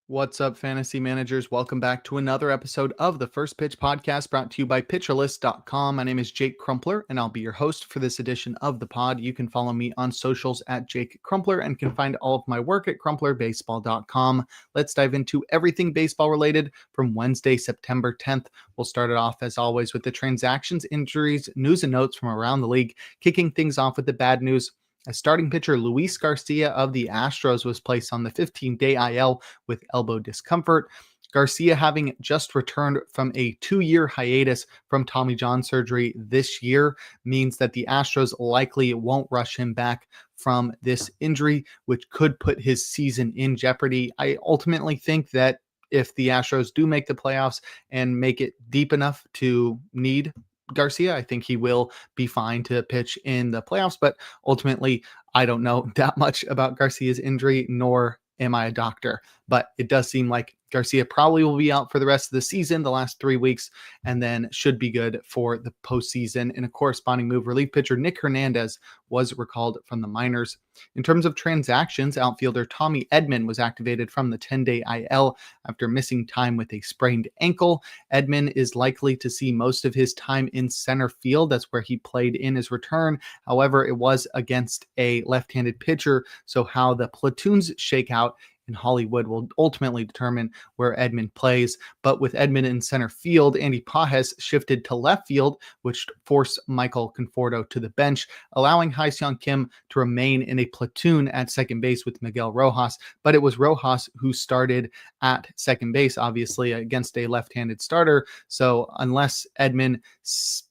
What's up, fantasy managers? Welcome back to another episode of the First Pitch Podcast brought to you by PitcherList.com. My name is Jake Crumpler, and I'll be your host for this edition of the pod. You can follow me on socials at Jake Crumpler and can find all of my work at CrumplerBaseball.com. Let's dive into everything baseball related from Wednesday, September 10th. We'll start it off, as always, with the transactions, injuries, news, and notes from around the league, kicking things off with the bad news. As starting pitcher Luis Garcia of the Astros was placed on the 15-day IL with elbow discomfort. Garcia, having just returned from a 2-year hiatus from Tommy John surgery this year, means that the Astros likely won't rush him back from this injury, which could put his season in jeopardy. I ultimately think that if the Astros do make the playoffs and make it deep enough to need Garcia, I think he will be fine to pitch in the playoffs, but ultimately I don't know that much about Garcia's injury, nor am I a doctor, but it does seem like Garcia probably will be out for the rest of the season, the last 3 weeks, and then should be good for the postseason. In a corresponding move, relief pitcher Nick Hernandez was recalled from the minors. In terms of transactions, outfielder Tommy Edman was activated from the 10-day IL after missing time with a sprained ankle. Edman is likely to see most of his time in center field. That's where he played in his return. However, it was against a left-handed pitcher, so how the platoons shake out in Hollywood will ultimately determine where Edman plays. But with Edman in center field, Andy Pages shifted to left field, which forced Michael Conforto to the bench, allowing Ha-Seong Kim to remain in a platoon at second base with Miguel Rojas. But it was Rojas who started at second base, obviously, against a left-handed starter. So unless Edman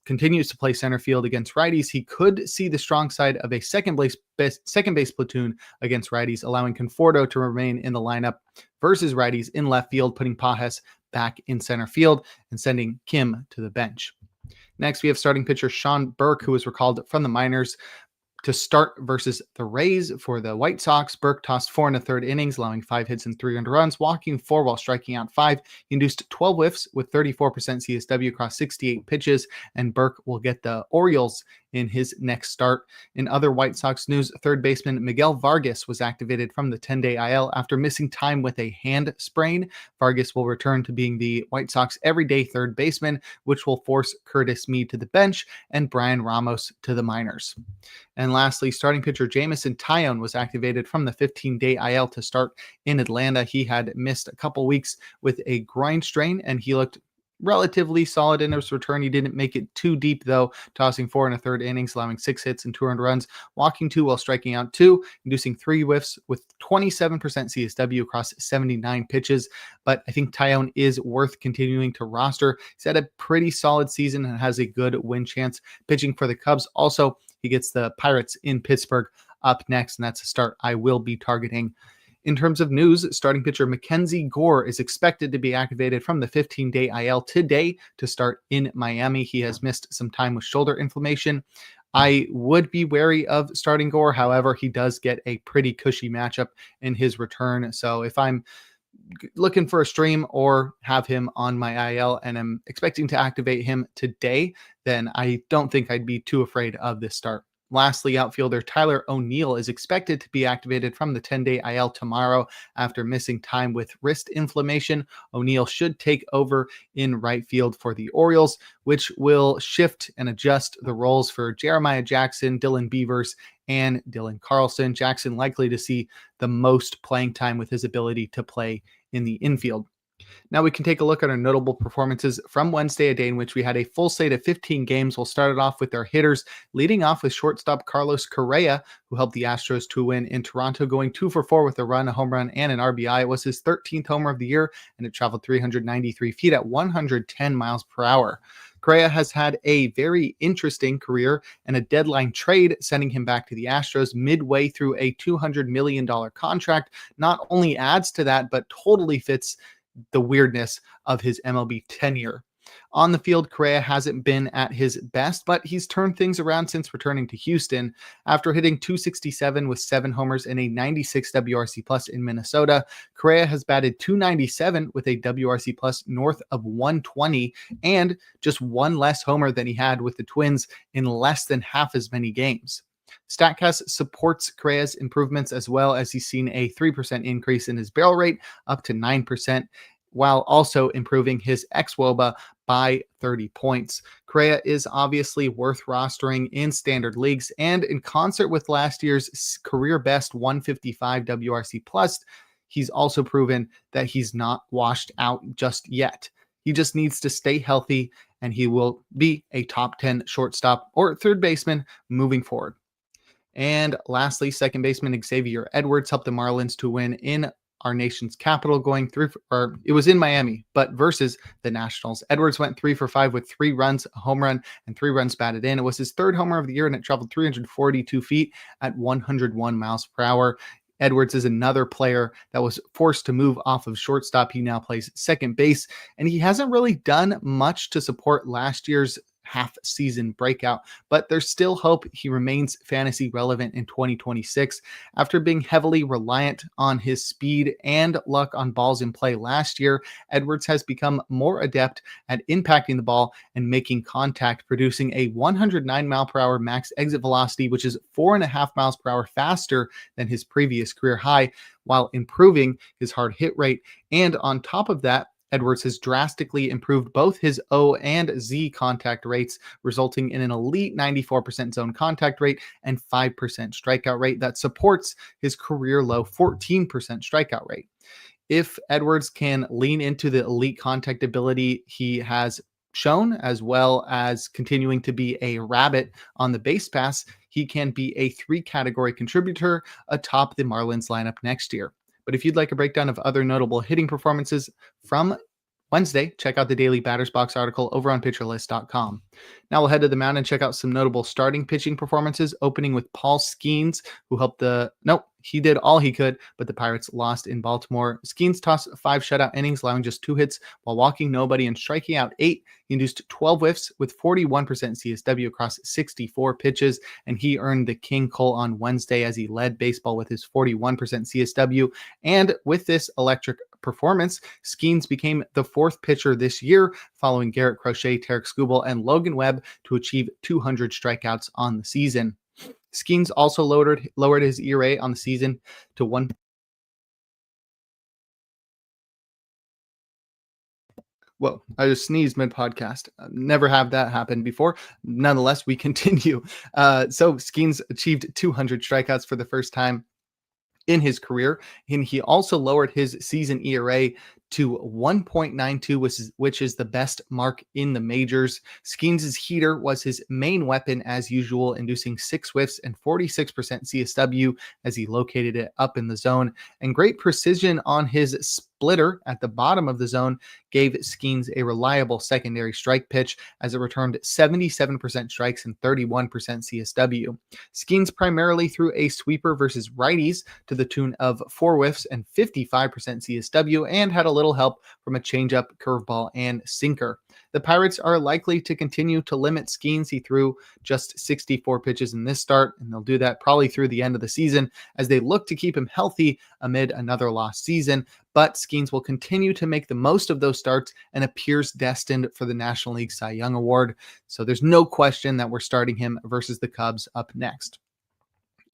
continues to play center field against righties, he could see the strong side of a second base platoon against righties, allowing Conforto to remain in the lineup versus righties in left field, putting Pages back in center field and sending Kim to the bench. Next, we have starting pitcher Sean Burke, who was recalled from the minors to start versus the Rays for the White Sox. Burke tossed 4 1/3 innings, allowing 5 hits and 3 earned runs, walking 4 while striking out 5. He induced 12 whiffs with 34% CSW across 68 pitches, and Burke will get the Orioles in his next start. In other White Sox news, third baseman Miguel Vargas was activated from the 10-day IL after missing time with a hand sprain. Vargas will return to being the White Sox everyday third baseman, which will force Curtis Mead to the bench and Brian Ramos to the minors. And lastly, starting pitcher Jameson Taillon was activated from the 15-day IL to start in Atlanta. He had missed a couple weeks with a groin strain, and he looked relatively solid in his return. He didn't make it too deep, though, tossing 4 1/3 innings, allowing 6 hits and 2 earned runs, walking 2 while striking out 2, inducing 3 whiffs with 27% CSW across 79 pitches. But I think Taillon is worth continuing to roster. He's had a pretty solid season and has a good win chance pitching for the Cubs. Also, he gets the Pirates in Pittsburgh up next, and that's a start I will be targeting. In terms of news, starting pitcher Mackenzie Gore is expected to be activated from the 15-day IL today to start in Miami. He has missed some time with shoulder inflammation. I would be wary of starting Gore. However, he does get a pretty cushy matchup in his return. So if I'm looking for a stream or have him on my IL and I'm expecting to activate him today, then I don't think I'd be too afraid of this start. Lastly, outfielder Tyler O'Neill is expected to be activated from the 10-day IL tomorrow after missing time with wrist inflammation. O'Neill should take over in right field for the Orioles, which will shift and adjust the roles for Jeremiah Jackson, Dylan Beavers, and Dylan Carlson. Jackson likely to see the most playing time with his ability to play in the infield. Now we can take a look at our notable performances from Wednesday, a day in which we had a full slate of 15 games. We'll start it off with our hitters, leading off with shortstop Carlos Correa, who helped the Astros to win in Toronto, going 2 for 4 with a run, a home run, and an RBI. It was his 13th homer of the year, and it traveled 393 feet at 110 miles per hour. Correa has had a very interesting career and a deadline trade, sending him back to the Astros midway through a $200 million contract. Not only adds to that, but totally fits the weirdness of his MLB tenure. On the field, Correa hasn't been at his best, but he's turned things around since returning to Houston. After hitting .267 with 7 homers and a 96 WRC plus in Minnesota, Correa has batted .297 with a WRC plus north of 120 and just 1 less homer than he had with the Twins in less than half as many games. StatCast supports Correa's improvements as well, as he's seen a 3% increase in his barrel rate up to 9%, while also improving his xWOBA by 30 points. Correa is obviously worth rostering in standard leagues, and in concert with last year's career best 155 WRC plus, he's also proven that he's not washed out just yet. He just needs to stay healthy, and he will be a top 10 shortstop or third baseman moving forward. And lastly, second baseman Xavier Edwards helped the Marlins to win in our nation's capital, going through, or it was in Miami, but versus the Nationals. Edwards went 3 for 5 with 3 runs, a home run, and 3 runs batted in. It was his third homer of the year, and it traveled 342 feet at 101 miles per hour. Edwards is another player that was forced to move off of shortstop. He now plays second base, and he hasn't really done much to support last year's half-season breakout, but there's still hope he remains fantasy relevant in 2026. After being heavily reliant on his speed and luck on balls in play last year, Edwards has become more adept at impacting the ball and making contact, producing a 109 mile per hour max exit velocity, which is 4.5 miles per hour faster than his previous career high, while improving his hard hit rate. And on top of that, Edwards has drastically improved both his O and Z contact rates, resulting in an elite 94% zone contact rate and 5% strikeout rate that supports his career low 14% strikeout rate. If Edwards can lean into the elite contact ability he has shown, as well as continuing to be a rabbit on the base pass, he can be a 3-category contributor atop the Marlins lineup next year. But if you'd like a breakdown of other notable hitting performances from Wednesday, check out the daily Batters Box article over on PitcherList.com. Now we'll head to the mound and check out some notable starting pitching performances, opening with Paul Skenes, who helped he did all he could, but the Pirates lost in Baltimore. Skenes tossed 5 shutout innings, allowing just 2 hits while walking nobody and striking out 8. He induced 12 whiffs with 41% CSW across 64 pitches, and he earned the King Cole on Wednesday as he led baseball with his 41% CSW. And with this electric performance, Skenes became the 4th pitcher this year, following Garrett Crochet, Tarek Skubal, and Logan Webb to achieve 200 strikeouts on the season. Skenes also lowered his ERA on the season to 1. Whoa, I just sneezed mid-podcast. Never have that happen before. Nonetheless, we continue. So Skenes achieved 200 strikeouts for the first time in his career, and he also lowered his season ERA to 1.92, which is the best mark in the majors. Skenes' heater was his main weapon as usual, inducing 6 whiffs and 46% CSW as he located it up in the zone, and great precision on his splitter at the bottom of the zone gave Skenes a reliable secondary strike pitch as it returned 77% strikes and 31% CSW. Skenes primarily threw a sweeper versus righties to the tune of 4 whiffs and 55% CSW, and had a little help from a changeup, curveball, and sinker. The Pirates are likely to continue to limit Skenes. He threw just 64 pitches in this start, and they'll do that probably through the end of the season as they look to keep him healthy amid another lost season. But Skenes will continue to make the most of those starts and appears destined for the National League Cy Young Award. So there's no question that we're starting him versus the Cubs up next.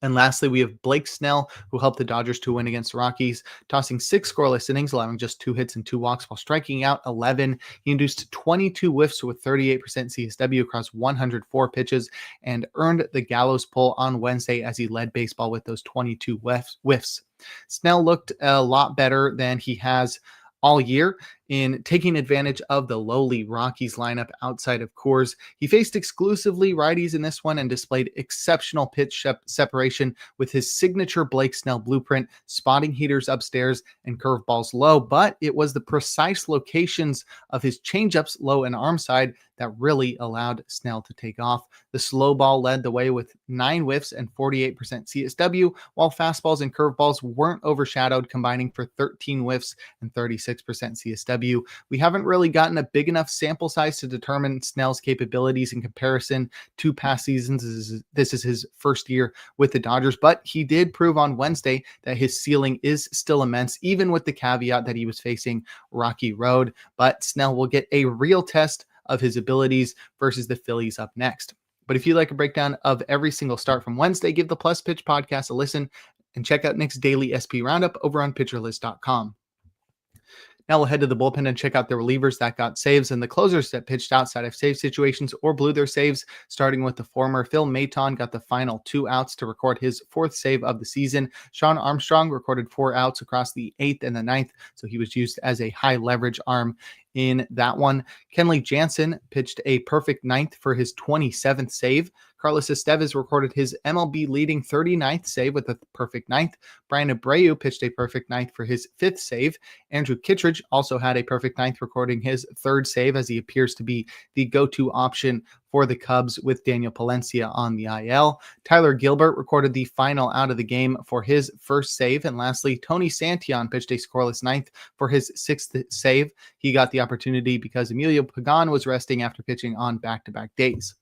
And lastly, we have Blake Snell, who helped the Dodgers to win against the Rockies, tossing 6 scoreless innings, allowing just 2 hits and 2 walks while striking out 11. He induced 22 whiffs with 38% CSW across 104 pitches and earned the gallows pull on Wednesday as he led baseball with those 22 whiffs. Snell looked a lot better than he has all year in taking advantage of the lowly Rockies lineup outside of Coors. He faced exclusively righties in this one and displayed exceptional pitch separation with his signature Blake Snell blueprint, spotting heaters upstairs and curveballs low, but it was the precise locations of his changeups low and arm side that really allowed Snell to take off. The slow ball led the way with 9 whiffs and 48% CSW, while fastballs and curveballs weren't overshadowed, combining for 13 whiffs and 36% CSW. We haven't really gotten a big enough sample size to determine Snell's capabilities in comparison to past seasons. This is his first year with the Dodgers, but he did prove on Wednesday that his ceiling is still immense, even with the caveat that he was facing Rocky Road. But Snell will get a real test of his abilities versus the Phillies up next. But if you like a breakdown of every single start from Wednesday, give the Plus Pitch podcast a listen and check out Nick's daily SP roundup over on pitcherlist.com. Now we'll head to the bullpen and check out the relievers that got saves and the closers that pitched outside of save situations or blew their saves, starting with the former. Phil Maton got the final 2 outs to record his 4th save of the season. Sean Armstrong recorded 4 outs across the 8th and the 9th, so he was used as a high leverage arm in that one. Kenley Jansen pitched a perfect 9th for his 27th save. Carlos Estevez recorded his MLB leading 39th save with a perfect 9th. Brian Abreu pitched a perfect 9th for his 5th save. Andrew Kittredge also had a perfect 9th, recording his 3rd save, as he appears to be the go-to option for the Cubs with Daniel Palencia on the IL. Tyler Gilbert recorded the final out of the game for his 1st save. And lastly, Tony Santillan pitched a scoreless 9th for his 6th save. He got the opportunity because Emilio Pagan was resting after pitching on back-to-back days.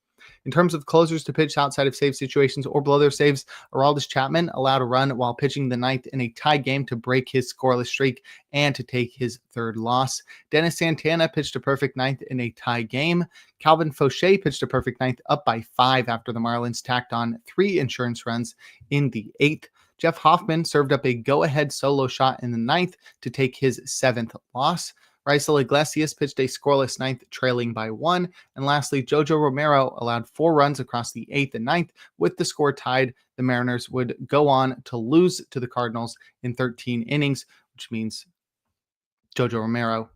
In terms of closers to pitch outside of save situations or blow their saves, Aroldis Chapman allowed a run while pitching the 9th in a tie game to break his scoreless streak and to take his 3rd loss. Dennis Santana pitched a perfect 9th in a tie game. Calvin Fauché pitched a perfect 9th up by 5 after the Marlins tacked on 3 insurance runs in the 8th. Jeff Hoffman served up a go-ahead solo shot in the 9th to take his 7th loss. Raisel Iglesias pitched a scoreless 9th, trailing by 1. And lastly, Jojo Romero allowed 4 runs across the 8th and 9th. With the score tied, the Mariners would go on to lose to the Cardinals in 13 innings, which means Jojo Romero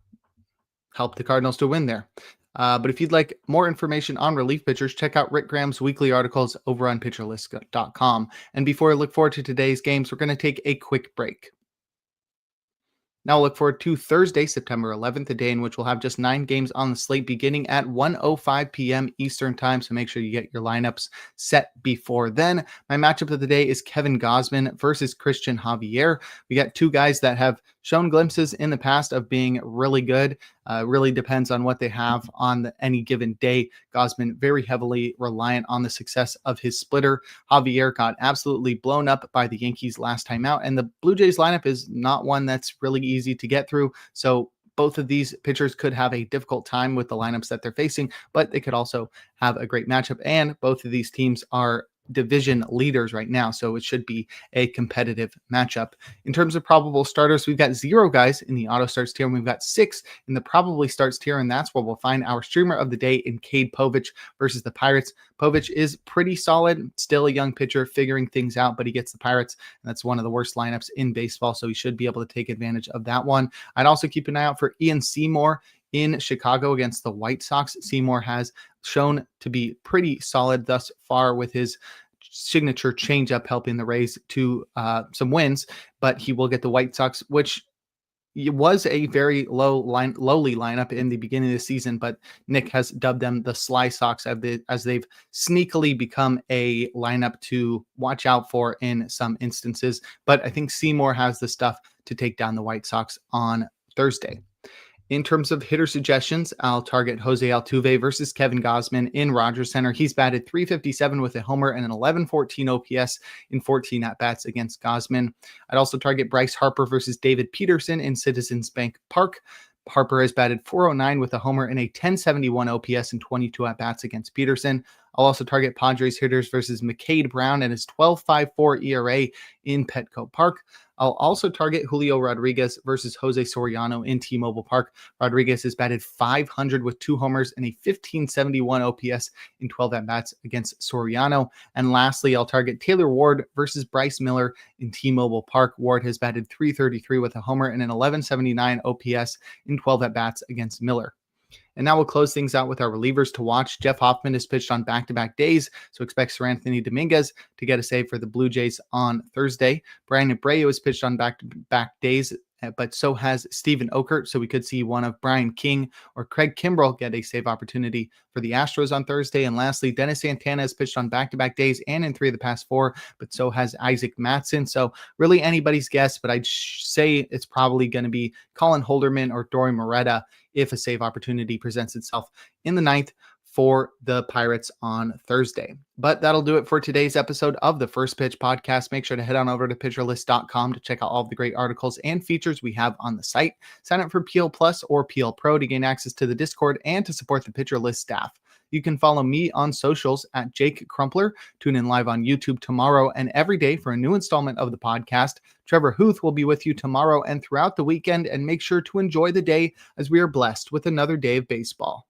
helped the Cardinals to win there. But if you'd like more information on relief pitchers, check out Rick Graham's weekly articles over on pitcherlist.com. And before I look forward to today's games, we're going to take a quick break. Now we'll look forward to Thursday, September 11th, a day in which we'll have just 9 games on the slate beginning at 1:05 p.m. Eastern time. So make sure you get your lineups set before then. My matchup of the day is Kevin Gausman versus Christian Javier. We got 2 guys that have shown glimpses in the past of being really good. Really depends on what they have on any given day. Gausman very heavily reliant on the success of his splitter. Javier got absolutely blown up by the Yankees last time out, and the Blue Jays lineup is not one that's really easy to get through. So both of these pitchers could have a difficult time with the lineups that they're facing, but they could also have a great matchup. And both of these teams are division leaders right now, so it should be a competitive matchup. In terms of probable starters, we've got 0 guys in the auto starts tier, and we've got 6 in the probably starts tier, and that's where we'll find our streamer of the day in Cade Povich versus the Pirates. Povich is pretty solid, still a young pitcher figuring things out, but he gets the Pirates, and that's one of the worst lineups in baseball, so he should be able to take advantage of that one. I'd also keep an eye out for Ian Seymour in Chicago against the White Sox. Seymour has shown to be pretty solid thus far with his signature changeup helping the Rays to some wins, but he will get the White Sox, which was a very lowly lineup in the beginning of the season, but Nick has dubbed them the Sly Sox as they've sneakily become a lineup to watch out for in some instances. But I think Seymour has the stuff to take down the White Sox on Thursday. In terms of hitter suggestions, I'll target Jose Altuve versus Kevin Gausman in Rogers Center. He's batted .357 with a homer and an 11.14 OPS in 14 at-bats against Gausman. I'd also target Bryce Harper versus David Peterson in Citizens Bank Park. Harper has batted .409 with a homer and a 10.71 OPS in 22 at-bats against Peterson. I'll also target Padres hitters versus McCade Brown and his 12.54 ERA in Petco Park. I'll also target Julio Rodriguez versus Jose Soriano in T-Mobile Park. Rodriguez has batted .500 with 2 homers and a 15.71 OPS in 12 at-bats against Soriano. And lastly, I'll target Taylor Ward versus Bryce Miller in T-Mobile Park. Ward has batted .333 with a homer and an 11.79 OPS in 12 at-bats against Miller. And now we'll close things out with our relievers to watch. Jeff Hoffman has pitched on back-to-back days, so expect Sir Anthony Dominguez to get a save for the Blue Jays on Thursday. Brian Abreu has pitched on back-to-back days, but so has Steven Okert, so we could see one of Brian King or Craig Kimbrell get a save opportunity for the Astros on Thursday. And lastly, Dennis Santana has pitched on back-to-back days and in 3 of the past 4, but so has Isaac Mattson. So really anybody's guess, but I'd say it's probably going to be Colin Holderman or Dory Moretta if a save opportunity presents itself in the 9th for the Pirates on Thursday. But that'll do it for today's episode of the First Pitch Podcast. Make sure to head on over to pitcherlist.com to check out all of the great articles and features we have on the site. Sign up for PL Plus or PL Pro to gain access to the Discord and to support the Pitcher List staff. You can follow me on socials at Jake Crumpler. Tune in live on YouTube tomorrow and every day for a new installment of the podcast. Trevor Hooth will be with you tomorrow and throughout the weekend, and make sure to enjoy the day as we are blessed with another day of baseball.